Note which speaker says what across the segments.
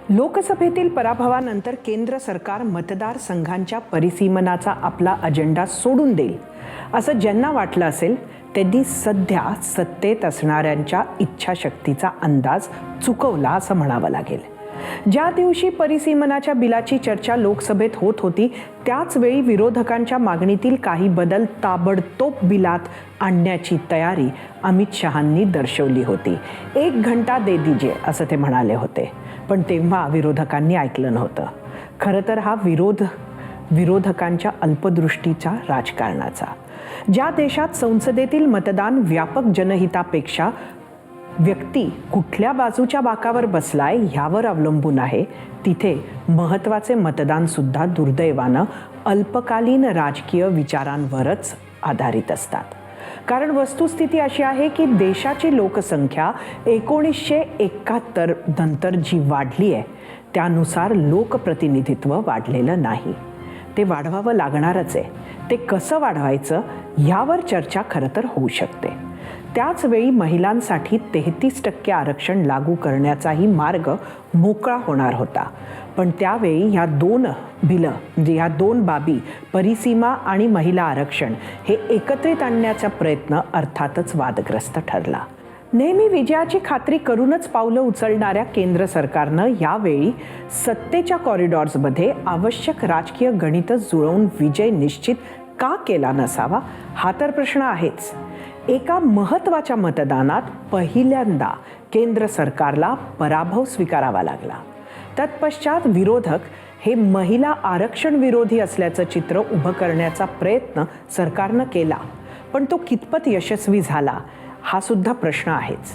Speaker 1: लोकसभेतील पराभवानंतर केंद्र सरकार मतदारसंघांच्या परिसीमनाचा आपला अजेंडा सोडून देईल असं ज्यांना वाटलं असेल त्यांनी सध्या सत्तेत असणाऱ्यांच्या इच्छाशक्तीचा अंदाज चुकवला असं म्हणावं लागेल. ज्या दिवशी परिसीमनाच्या बिलाची चर्चा लोकसभेत होत होती त्याच वेळी विरोधकांच्या मागणीतील काही बदल ताबडतोब बिलात आणण्याची तयारी अमित शहांनी दर्शवली होती. 1 घंटा दे दीजिए असं ते म्हणाले होते, पण तेव्हा विरोधकांनी ऐकलं नव्हतं. खरं तर हा विरोधकांच्या अल्पदृष्टीच्या राजकारणाचा. ज्या देशात संसदेतील मतदान व्यापक जनहितापेक्षा व्यक्ती कुठल्या बाजूच्या बाकावर बसलाय ह्यावर अवलंबून आहे, तिथे महत्त्वाचे मतदान सुद्धा दुर्दैवानं अल्पकालीन राजकीय विचारांवरच आधारित असतात. कारण वस्तुस्थिती अशी आहे की देशाची लोकसंख्या 1971 नंतर जी वाढली आहे त्यानुसार लोकप्रतिनिधित्व वाढलेलं नाही. ते वाढवावं लागणारच आहे. ते कसं वाढवायचं ह्यावर चर्चा खरं तर होऊ शकते. त्याच वेळी महिलांसाठी 33% आरक्षण लागू करण्याचाही मार्ग मोकळा होणार होता. पण त्यावेळी ह्या दोन बाबी परिसीमा आणि महिला आरक्षण हे एकत्रित आणण्याचा प्रयत्न अर्थातच वादग्रस्त ठरला. नेहमी विजयाची खात्री करूनच पावलं उचलणाऱ्या केंद्र सरकारनं यावेळी सत्तेच्या कॉरिडॉर्समध्ये आवश्यक राजकीय गणितं जुळवून विजय निश्चित का केला नसावा हा तर प्रश्न आहेच. एका महत्त्वाच्या मतदानात पहिल्यांदा केंद्र सरकारला पराभव स्वीकारावा लागला. तत्पश्चात विरोधक हे महिला आरक्षण विरोधी असल्याचं चित्र उभं करण्याचा प्रयत्न सरकारनं केला, पण तो कितपत यशस्वी झाला हा सुद्धा प्रश्न आहेच.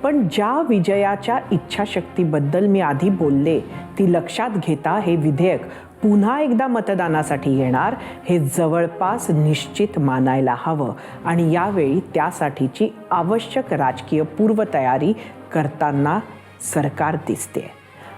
Speaker 1: पण ज्या विजयाच्या इच्छाशक्तीबद्दल मी आधी बोलले ती लक्षात घेता हे विधेयक पुन्हा एकदा मतदानासाठी येणार हे जवळपास निश्चित मानायला हवं आणि यावेळी त्यासाठीची आवश्यक राजकीय पूर्वतयारी करताना सरकार दिसते.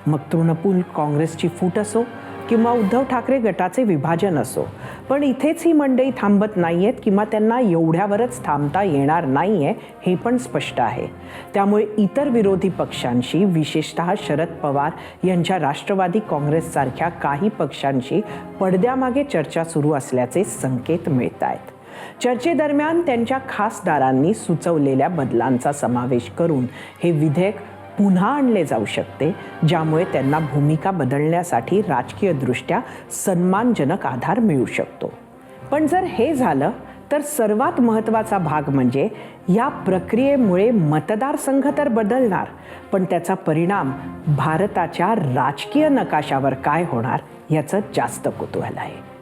Speaker 1: मग तृणमूल काँग्रेसची फूट असो किंवा उद्धव ठाकरे गटाचे विभाजन असो, पण इथेच ही मंडळी थांबत नाहीयेत किंवा त्यांना एवढ्यावरच थांबता येणार नाहीये हे पण स्पष्ट आहे. त्यामुळे इतर विरोधी पक्षांशी, विशेषतः शरद पवार यांच्या राष्ट्रवादी काँग्रेससारख्या काही पक्षांशी पडद्यामागे चर्चा सुरू असल्याचे संकेत मिळत आहेत. चर्चेदरम्यान त्यांच्या खासदारांनी सुचवलेल्या बदलांचा समावेश करून हे विधेयक पुन्हा आणले जाऊ शकते, ज्यामुळे त्यांना भूमिका बदलण्यासाठी राजकीयदृष्ट्या सन्मानजनक आधार मिळू शकतो. पण जर हे झालं तर सर्वात महत्त्वाचा भाग म्हणजे या प्रक्रियेमुळे मतदारसंघ तर बदलणार, पण त्याचा परिणाम भारताच्या राजकीय नकाशावर काय होणार याचं जास्त कुतूहल आहे.